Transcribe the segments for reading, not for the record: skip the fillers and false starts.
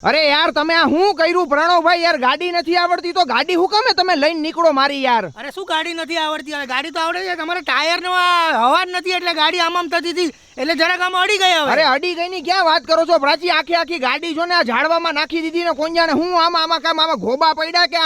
અરે યાર તમે આ શું કર્યું પ્રણવભાઈ? યાર ગાડી નથી આવડતી તો ગાડી હું કામે તમે લઈને નીકળો મારી યાર? અરે શું ગાડી નથી આવડતી? હવે ગાડી તો આવડે છે, તમારે ટાયર નો હવા જ નથી એટલે ગાડી આમ થતી હતી એટલે જરાક આમ અડી ગયા. અરે અડી ગઈ ની ક્યાં વાત કરો છો પ્રાચી? આખી ગાડી જો ને આ ઝાડવામાં નાખી દીધી ને કોણ જાણે હું આમાં ગોબા પડ્યા કે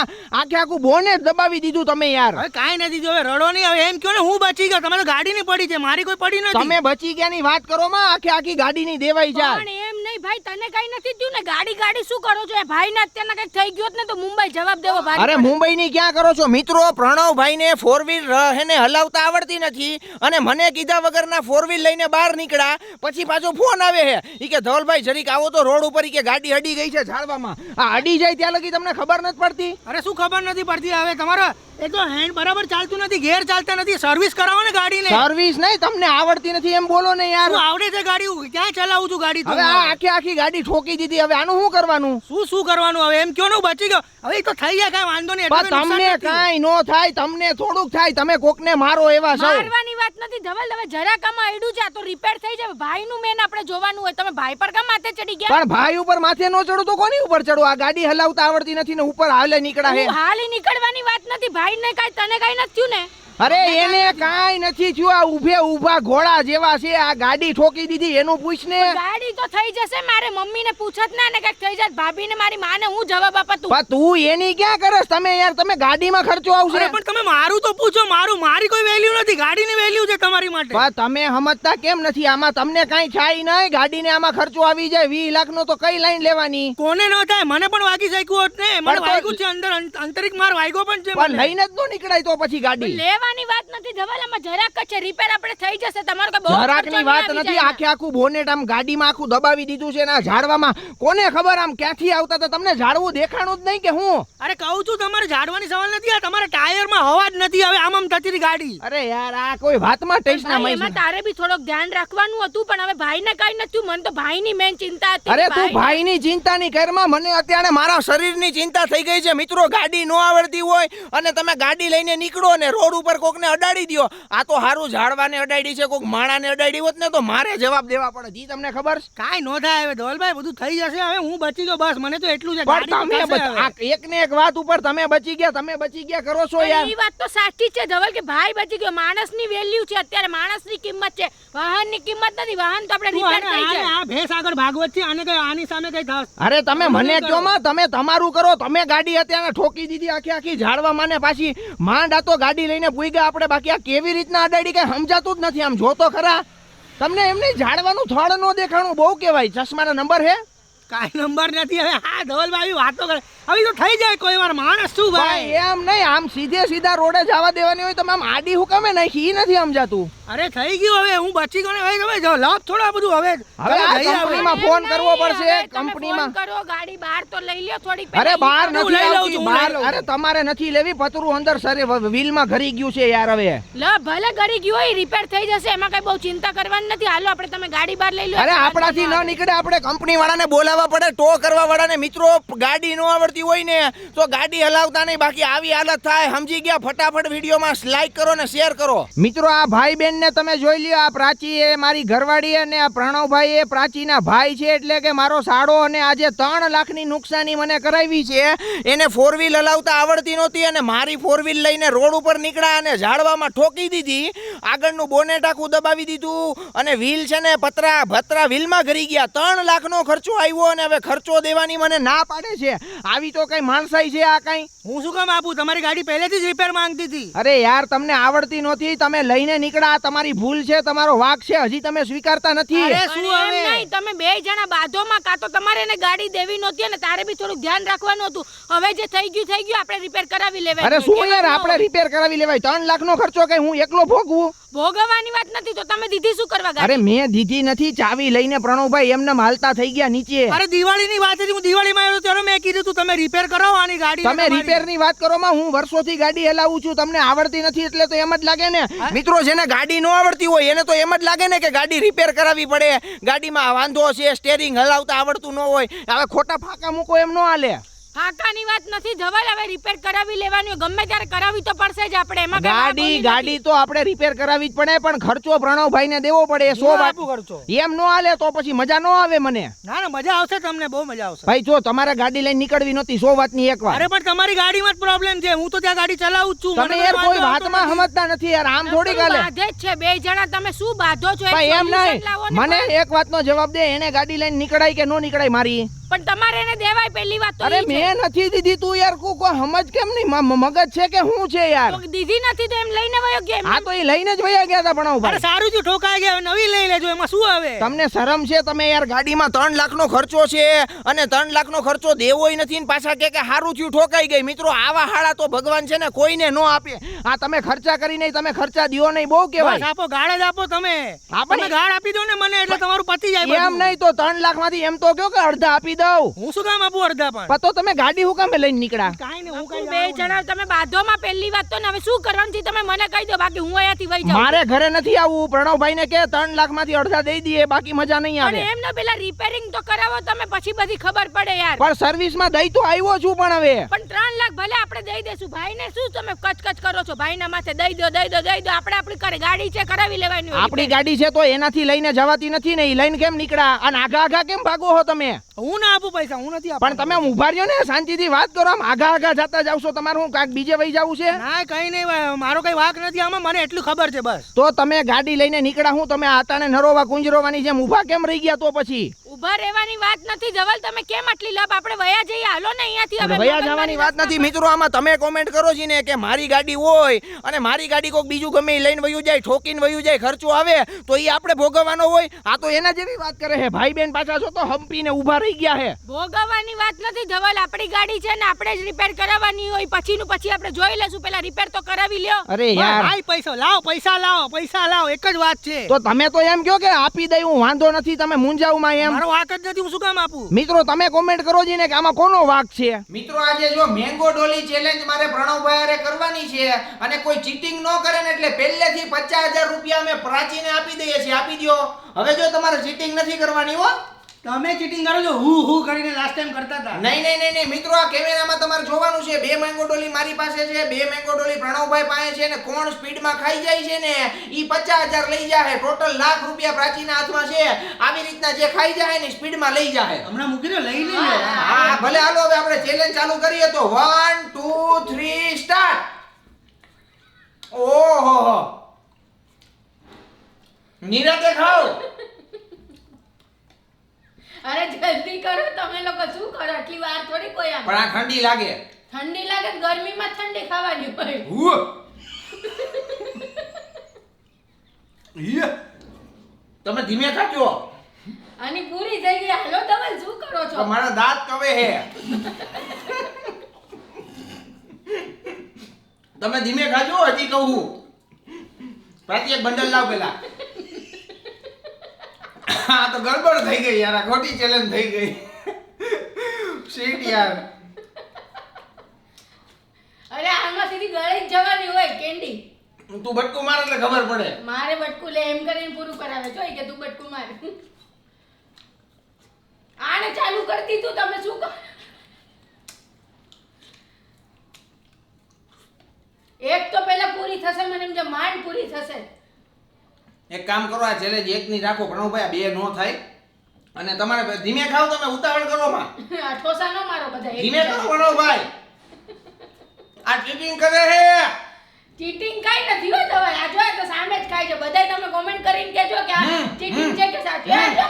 આખું બોને દબાવી દીધું તમે યાર. હવે કાંઈ નથી થયું, હવે રડો નહીં. હવે એમ કહો ને હું બચી ગયો, તમે તો ગાડી ની પડી છે, મારી કોઈ પડી નથી. તમે બચી ગયા ની વાત કરો માં, આખી ગાડી ની દેવાઈ જાય. પણ એમ નહીં ભાઈ, તને કઈ નથી થયું ને? ગાડી શું કરો છો? એ ભાઈ ને અત્યારના કઈક થઈ ગયો ને તો મુંબઈ જવાબ દેવો ભાઈ. અરે મુંબઈ ની ક્યાં કરો છો મિત્રો? પ્રણવભાઈ ને 4 વ્હીલ હેને હલાવતા આવડતી નથી અને મને કીધા વગરના 4 વ્હીલ લઈને બહાર નીકળ્યા. પછી પાછો ફોન આવે છે ઈ કે ધવલભાઈ જરીક આવો તો રોડ ઉપર, કે ગાડી અડી ગઈ છે ઝાડવામાં. આ અડી જાય ત્યાં લગી તમને ખબર નથી પડતી? અરે શું ખબર નથી પડતી? હવે તમારો એક તો હેન્ડ બરાબર ચાલતું નથી, ગેર ચાલતા નથી, સર્વિસ કરાવો ને ગાડીને. સર્વિસ નહીં, તમને આવડતી નથી એમ બોલો ને યાર. શું આવડે છે ગાડી? ક્યાં ચલાવું છું ગાડી? હવે આ આખી ગાડી ઠોકી દીધી, હવે આનું શું કરવાનું? શું કરવાનું? હવે એમ ક્યો ને બચી ગયો, હવે તો થઈ જાય, કાંઈ વાંધો નહીં. તમને કાંઈ નો થાય, તમને થોડુંક થાય, તમે કોકને મારો એવા છો. મારવાની વાત નથી ધવલ, હવે જરાક આમાં અડ્યું છે તો રિપેર થઈ જાય. ભાઈ નું મેન આપણે જોવાનું હોય. તમે ભાઈ પર કામ માથે ચડી ગયા? પણ ભાઈ ઉપર માથે નો ચડો તો કોની ઉપર ચડો? આ ગાડી હલાવતા આવડતી નથી ને ઉપર હાલે નીકળ્યા હે. હાલી નીકળવાની વાત નથી. ભાઈ ને કાઈ તને કાઈ નથી થયું ને? અરે એને કાંઈ નથી થયું, આ ઊભા ઘોડા જેવા છે. આ ગાડી ઠોકી દીધી એનું પૂછ ને. ગાડી તો થઈ જશે, મારે મમ્મી ને પૂછત ના ને કઈક થઈ જાય, ભાભી ને મારી માને હું જવાબ આપા? તું એની ક્યાં કરસ તમે યાર? તમે ગાડીમાં ખર્ચો આવશે. પણ તમે મારું તો પૂછો, મારી કોઈ વેલ્યુ નથી, ગાડીની વેલ્યુ છે તમારી માટે. તમે સમજતા કેમ નથી? આમાં તમને કાંઈ થાય નહીં, ગાડીને આમાં ખર્ચો આવી જાય 20 લાખ નો તો કઈ લાઈન લેવાની? કોને ન થાય? મને પણ વાગી શક્યું હોત ને, મને વાગ્યું છે અંદર, આંતરિક માર વાગ્યો પણ છે. પણ લઈને જ નો નીકળાય તો પછી ગાડી લેવાની વાત નથી ધવલ, આમાં જરાક છે રિપેર આપણે થઈ જશે. તમારો કે બહુ જરાક ની વાત નથી, આખું બોનેટ આમ ગાડીમાં આખું દબાવી દીધું છે ને ઝાડવામાં. કોને ખબર આમ ક્યાંથી આવતા હતા? તમને ઝાડવું દેખાણું જ નહીં કે હું? અરે કહું છું તમારે ઝાડવાની સવાલ નથી, આ તમારા ટાયરમાં હવા જ નથી. હવે આમ થતી હતી ગાડી. અરે યાર આ કોઈ વાતમાં ટેસ્ટ ના મળે. એમાં તારે બી થોડોક ધ્યાન રાખવાનું હતું, પણ હવે ભાઈને કઈ નથી. મને તો ભાઈની મેન ચિંતા હતી. અરે તું ભાઈની ચિંતા ની કરમાં, મને અત્યારે મારા શરીરની ચિંતા થઈ ગઈ છે મિત્રો. ગાડી નો આવડતી હોય અને તમે ગાડી લઈને નીકળો ને રોડ ઉપર કોકને અડાડી દો. આ તો હારું ઝાડવાને અડાડી છે, કોક માણાને અડાડી હોત ને તો મારે જવાબ દેવા પડે. જી તમને ખબર છે? કાઈ નો થાય. હવે ધવલભાઈ બધું થઈ જશે, હવે હું બચી ગયો, બસ મને તો એટલું છે. પણ તમે એક ને એક વાત ઉપર તમે બચી ગયા કરો છો યાર. એ વાત તો સાચી છે ધવલ કે ભાઈ બચી ગયો. માણસની વેલ્યુ છે અત્યારે, માણસની કિંમત છે, વાહનની કિંમત નથી. વાહન તો આપણે રિપેર થઈ જાય. આ ભેંસ આગળ ભાગવત છે, આને કઈ આની સામે કઈ થાસ. અરે તમે મને કહો માં, તમે તમારું કરો. તમે ગાડી અત્યારે ઠોકી દીધી આખી ઝાડવામાં ને પાછી માંડ આ તો ગાડી લઈને પૂગ્યા આપણે. બાકી આ કેવી રીતના અડાડી કઈ સમજાતું જ નથી. આમ જોતો ખરા તમને એમને ઝાડવાનું થડ નો દેખાણું બહુ કેવાય. ચશ્માના નંબર હે? કાઈ નંબર નથી. હવે હા ધવલભાઈ વાતો કરે, હવે તો થઈ જાય કોઈ વાર. માણસ શું ભાઈ? એમ નહીં, આમ સીધા રોડે જવા દેવાની હોય. તમે આમ આડી હુકમે નાખી ઈ નથી સમજાતું. અરે થઈ ગયું, હવે હું બચી ગયો ને. ભાઈ તમે જો લાભ થોડા બધું. હવે કંપનીમાં ફોન કરવો પડશે. કંપનીમાં કરો, ગાડી બહાર તો લઈ લ્યો થોડી. અરે બહાર નથી આવતી બહાર. અરે તમારે નથી લેવી, પતરું અંદર સરે વ્હીલમાં ઘરી ગયું છે યાર. હવે લ ભલે ઘરી ગયું હોય, રિપેર થઈ જશે, એમાં કઈ બહુ ચિંતા કરવાની નથી. હાલો આપણે તમે ગાડી બહાર લઈ લો. અરે આપણાથી ન નીકળે, આપણે કંપની વાળાને બોલાવવા પડે, ટો કરવા વાળાને. મિત્રો ગાડી નો આવડતી હોય ને તો ગાડી હલાવતા નહીં, બાકી આવી હાલત થાય. સમજી ગયા? ફટાફટ વિડીયોમાં લાઈક કરો ને શેર કરો. મિત્રો આ ભાઈ બેન ને તમે જોઈ લ્યો. આ પ્રાચી એ મારી ઘરવાળી અને આ પ્રણવભાઈ એ પ્રાચીના ભાઈ છે, એટલે કે મારો સાડો. અને આજે 3 લાખની નુકસાની મને કરાવી છે. એને 4 વ્હીલ હલાવતા આવડતી નહોતી અને મારી 4 વ્હીલ લઈને રોડ ઉપર નીકળ્યા અને ઝાડવામાં ઠોકી દીધી. આગળનું બોનેટ આખું દબાવી દીધું અને વ્હીલ છે ને ભત્રા વ્હીલમાં ઘરી ગયા. 3 લાખનો ખર્ચો આવ્યો અને હવે ખર્ચો દેવાની મને ના પાડે છે. આવી તો કઈ માણસાઈ છે આ કઈ? હું શું કામ આપું? તમારી ગાડી પહેલેથી જ રિપેર માંગતી હતી. અરે યાર તમને આવડતી નહોતી, તમે લઈને નીકળ્યા. તમારી ભૂલ છે, તમારો વાંક છે, હજી તમે સ્વીકારતા નથી. અરે શું હવે? નહીં, તમે બે જણા બાધોમાં કાં તો તમારે એને ગાડી દેવી નહોતી અને તારે બી થોડું ધ્યાન રાખવાનું હતું. હવે જે થઈ ગયું આપણે રિપેર કરાવી લેવાય. અરે શું યાર, આપણે રિપેર કરાવી લેવાય? 3 લાખનો ખર્ચો કઈ હું એકલો ભોગવું? ભોગવવાની વાત નથી તો તમે દીધી શું કરવા ગાડી? અરે મેં દીધી નથી, ચાવી લઈને પ્રણવભાઈ એમને હાલતા થઈ ગયા નીચે. અરે દિવાળીની વાત હતી, હું દિવાળીમાં આવ્યો ત્યારે મેં કીધું તું તમે રિપેર કરાવો આની ગાડી. તમે રિપેર ની વાત કરો માં, હું વર્ષોથી ગાડી હલાવું છું. તમને આવડતી નથી એટલે તો એમ જ લાગે ને મિત્રો. જેને ગાડી ન આવડતી હોય એને તો એમ જ લાગે ને કે ગાડી રિપેર કરાવવી પડે, ગાડીમાં વાંધો છે, સ્ટેરિંગ હલાવતા આવડતું ન હોય. હવે ખોટા ફાકા મૂકો એમ ન હાલે. ફાકાની વાત નથી ધવલ, હવે રિપેર કરાવી લેવાની હોય. ગમે ત્યારે કરાવી તો પડશે જ આપણે. એમાં કઈ ગાડી વાંધો ગાડી તો આપણે રિપેર કરાવી જ પડે, પણ ખર્ચો પ્રણવભાઈ ને દેવો પડે. 100 વાત આપું ખર્ચો. એમ નો હાલે તો પછી મજા નો આવે મને. ના ના મજા આવશે, તમને બહુ મજા આવશે. ભાઈ જો તમારે ગાડી લઈને નીકળવી નહોતી 100 વાતની એક વાત. અરે પણ તમારી ગાડીમાં જ પ્રોબ્લેમ છે, હું તો ત્યાં ગાડી ચલાવું જ છું. તમે યાર કોઈ વાતમાં સમજતા નથી યાર, આમ થોડી આપણું ચાલે. બાધે જ છે બે જણા, તમે શું બાંધો છો? એક ભાઈ એમ solution નહીં, લાવો ને મને પણ. એક વાતનો જવાબ દે, એને ગાડી લઈને નીકળાય કે નો નીકળાય મારી? પણ તમારે એને દેવાય પહેલી વાત તો અરે ઈ છે. મેં નથી દીધી, તું યાર કોઈ સમજ કેમ નહીં? મગજ છે કે શું છે યાર? તો દીધી નથી તો એમ લઈને વયો ગયો એમ. આ તો એ લઈને જ વયા ગયા હતા અરે ભણાવભાઈ. સારું છે, ઠોકાઈ ગયા, હવે નવી લઈ લેજો, એમાં શું આવે? તમને શરમ છે? તમે યાર ગાડીમાં 3 લાખનો ખર્ચો છે અને 3 લાખનો ખર્ચો દેવોય નથી ને પાછા કે હારું થયું ઠોકાઈ ગઈ. મિત્રો આવા હાળા તો ભગવાન છે ને કોઈને નો આપે. આ તમે ખર્ચા કરી નહીં, તમે ખર્ચા દિયો નહીં, બહુ બસ કહેવાય. આપો, ગાળ જ આપો તમે. આપણે- તમે ગાળ આપી દો ને મને, એટલે તમારું પતી જાય એમ બધું. નહીં તો 3 લાખમાંથી એમ તો કયો કે અડધા આપી દઉં. હું શું કામ આપું અડધા પણ? પણ તો તમે ગાડી હું કામે લઈને નીકળ્યા? કાઈ ને હું આપણું કઈ બે જણા તમે બાધોમાં પહેલી વાત તો ને હવે શું કરવાનું છે તમે મને કહી દો, બાકી હું અહીંયાથી વહી જાઉં. મારે ઘરે નથી આવવું. પ્રણવભાઈ ને કે 3 લાખમાંથી અડધા દઈ દઈએ, બાકી મજા નહીં પણ આવે. એમને પેલા રિપેરિંગ તો કરાવો તમે, પછી બધી ખબર પડે યાર. પણ સર્વિસમાં દઈ તો આવ્યો છું, પણ હવે પણ 3 લાખ ભલે આપણે દઈ દેશું. ભાઈને શું તમે કચકચ કરો છો? ભાઈના માથે દઈ દો દઈ દો દઈ દો. આપણે આપણી કરે ગાડી છે કરાવી લેવાની હોય આપણી repair. ગાડી છે તો એનાથી લઈને જવાતી નથી ને. ઈ લઈને કેમ નીકળ્યા? અને આગા આગા કેમ ભાગો હો તમે? હું ના આપું પૈસા, હું નથી આપતો. પણ તમે આમ ઉભા રહ્યો ને, શાંતિથી વાત કરો. આમ આગા આગા જતા જાવશો, તમારે હું કાંઈક બીજે વહી જવું છે? ના કઈ નહીં, મારો કઈ વાક નથી આમાં, મને એટલું ખબર છે બસ. તો તમે ગાડી લઈને નીકળ્યા, હું તમે આતાને નરોવા કુંજરોવાની જેમ ઊભા કેમ રહી ગયા? તો પછી ઊભા રહેવાની વાત નથી ધવલ, તમે કેમ આટલી લપ? આપણે વયા જઈએ, હાલો ને અહીંયાથી. હવે વયા મગજમારી જવાની વાત રસ્તા નથી. પર. મિત્રો આમાં તમે કોમેન્ટ કરો છો ને કે મારી ગાડી હોય અને મારી ગાડી કોઈક બીજું ગમે ઈ લઈને વયું જાય, ઠોકીને વયું જાય, ખર્ચો આવે તો એ આપણે ભોગવવાનો હોય. આ તો એના જેવી વાત કરે છે. ભાઈ બેન પાછા છો તો હંપીને ઊભા રહી ગયા છે. ભોગવવાની વાત નથી ધવલ, આપણી ગાડી છે ને આપણે જ રિપેર કરાવવાની હોય. પછીનું પછી આપણે જોઈ લેશું, પેલા રિપેર તો કરાવી લ્યો. અરે યાર, ભાઈ પૈસા લાવો, પૈસા લાવો, પૈસા લાવો, એક જ વાત છે. તો તમે તો એમ કહો કે આપી દઈ, હું વાંધો નથી, તમે મૂંઝાવમાં એમ. મારો વાક જ નથી, હું શું કામ આપું? મિત્રો તમે કોમેન્ટ કરો જી ને કે આમાં કોનો વાક છે? મિત્રો આજે જો મેંગો ડોલી ચેલેન્જ મારે પ્રણવભાઈ હારે કરવાની છે અને કોઈ ચીટિંગ ન કરે ને એટલે પહેલેથી 50,000 રૂપિયા અમે પ્રાચીને આપી દઈએ છીએ. આપી દો. હવે જો તમારે ચીટિંગ નથી કરવાની હો. તમે ચીટિંગ કરો છો, હું કરીને લાસ્ટ ટાઈમ કરતા હતા. નહીં મિત્રો, આ કેમેરામાં તમારે જોવાનું છે. 2 મેંગો ડોલી મારી પાસે છે, 2 મેંગો ડોલી પ્રણવભાઈ પાસે છે ને કોણ સ્પીડમાં ખાઈ જાય છે ને ઈ 50,000 લઈ જાય. ટોટલ લાખ રૂપિયા પ્રાચીના હાથમાં છે. આવી રીતના જે ખાઈ જાય ને સ્પીડમાં લઈ જાય. હમણાં મૂકી દો, લઈ લઈ હા ભલે, હાલો હવે આપણે ચેલેન્જ ચાલુ કરીએ તો 1 2 3 સ્ટાર્ટ. ઓહો, નિરાતે ખાઓ. અરે જલ્દી કરો, તમે લોકો શું કરો? આટલી વાર થોડી કોઈ આમ. પણ આ ઠંડી લાગે. ઠંડી લાગે તો ગરમીમાં જ ઠંડી ખાવાની હોય. હુઅ. ઈય. તમે ધીમે ખાજો. આની પૂરી થઈ ગઈ, હાલો ધવલ શું કરો છો? મારા દાંત કવે હે. તમે ધીમે ખાજો, હજી કહું. પ્રાચી એક બંડલ લાવ પેલા. આ તો ગડબડ થઈ ગઈ યાર, આ ખોટી ચેલેન્જ થઈ ગઈ. શીટ યાર. અરે આમાં સીધી ગળી જ જવાની હોય કેન્ડી. તું બટકું માર એટલે ખબર પડે. મારે બટકું લે એમ કરીને પૂરું કરાવે. જોઈ કે તું બટકું માર. આને ચાલુ કરતી તું, તમે શું કરો? એક તો પહેલા પૂરી થશે, મને એમ જે માંડ પૂરી થશે. એક કામ કરો, આ ચેલેન્જ એક ની રાખો પ્રણવભાઈ, આ 2 નો થાય. અને તમારે ધીમે ખાવ, તમે ઉતાવળ કરો માં. આ ઠોસા ન મારો બધા. ધીમે કરો પ્રણવભાઈ. આ ચીટિંગ કરે છે. ચીટિંગ કાઈ નથી હો ધવલ. આ જોય તો સામે જ ખાય છે. બધાય તમે કોમેન્ટ કરીને કહેજો કે આ ચીટિંગ છે કે સાચું. આ જો.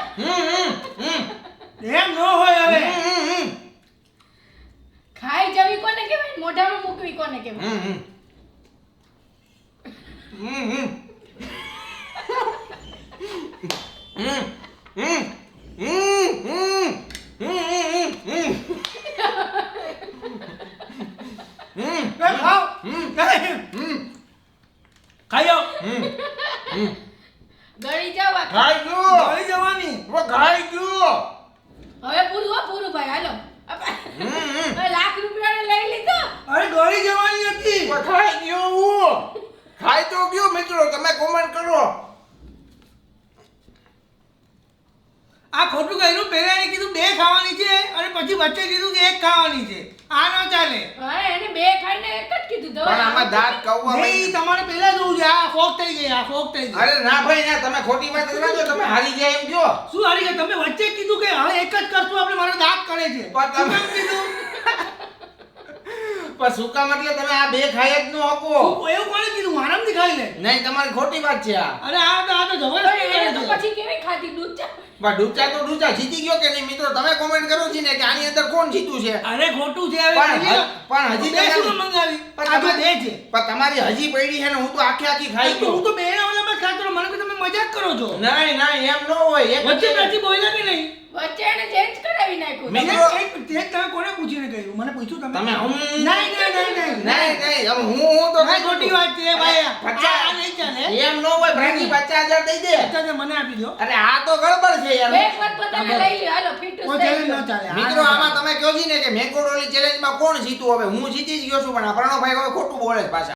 એમ ન હોય હવે. ખાઈ જવી કોને કહેવાય? મોઢામાં મૂકવી કોને કહેવાય? ખાયો ગળી જાવ આ. ખાઈ ગયો. ગળી જવાની. ખાઈ ગયો. હવે પૂરું હો, પૂરું ભાઈ હાલો. હવે લાખ રૂપિયાને લઈ લીધો. અરે ગળી જવાની હતી. ખાઈ ગયો હું. ખાઈ તો ગયો. મિત્રો તમે કોમેન્ટ કરો. આ ખોટું કર્યું. પહેલા એને કીધું 2 ખાવાની છે અને પછી વચ્ચે કીધું કે 1 ખાવાની છે. આ ન ચાલે. હા એને 2 ખાઈને એક જ કીધું પણ દવા આમાં દાંત કવવા નહીં, તમારે પહેલા જોવું છે. આ ફોક થઈ ગઈ, આ ફોક થઈ ગઈ. અરે ના ભાઈ ના, તમે ખોટી વાત જ ના જો, તમે હારી ગયા એમ કયો. શું હારી ગયા? તમે વચ્ચે કીધું કે હવે એક જ કરશું આપણે, મારો દાંત કરે છે. પણ તમે- શું કામ કીધું? પણ શું કામ એટલે તમે આ 2 ખાઈ જ ન શકો. એવું કોણે કીધું? આરામથી ખાઈ લે. નહીં, તમારી ખોટી વાત છે આ. અરે આ તો જબરદસ્તી કરે એને તો છે. પછી કેવી ખાધી દૂધ ચા પણ ડૂચા તો ડૂચા જીતી ગયો કે નહીં મિત્રો? તમે કોમેન્ટ કરો છો ને કે આની અંદર કોણ જીત્યું છે. અરે ખોટું છે. હવે પણ કહીએ. પણ હજી બે તમારી- શું મંગાવી? પણ આ તો તમારી- 2 છે. પણ તમારી હજી પડી છે ને, હું તો આખી ખાઈ તો ગયો. હું તો બેના ઓલામાં જ ખાતો રહું. મને કે તમે મજાક કરો છો. નહીં નહીં, એમ ન હોય. એક વચ્ચે જ- નથી બોલ્યા કે નહીં? વચ્ચે એને ચેન્જ કરાવી નાખ્યું મિત્રો- તે તમે કોને પૂછીને કહ્યું? મને પૂછ્યું તમે? તમે હમ- નહીં, નહીં, નહીં, નહીં. નહીં નહીં, હવે હું તો નહીં, ખોટી વાત છે ભાઈ. પચાસ- આ નહીં ચાલે. એમ ન હોય. ભાઈ 50,000 દઈ દે. અત્યારે મને આપી દો. અરે આ તો ગડબડ છે યાર. એક વાર પોતાને લઈ લ્યો હાલો ફિટ કોઈ ચેલેન્જ ન ચાલે. આ મિત્રો ન આમાં ચાલે. તમે કહો છો ને કે મેંગો ડોલી ચેલેન્જમાં કોણ જીતું? હવે હું જીતી જ ગયો છું, પણ આ પ્રણવભાઈ હવે ખોટું બોલે છે પાછા.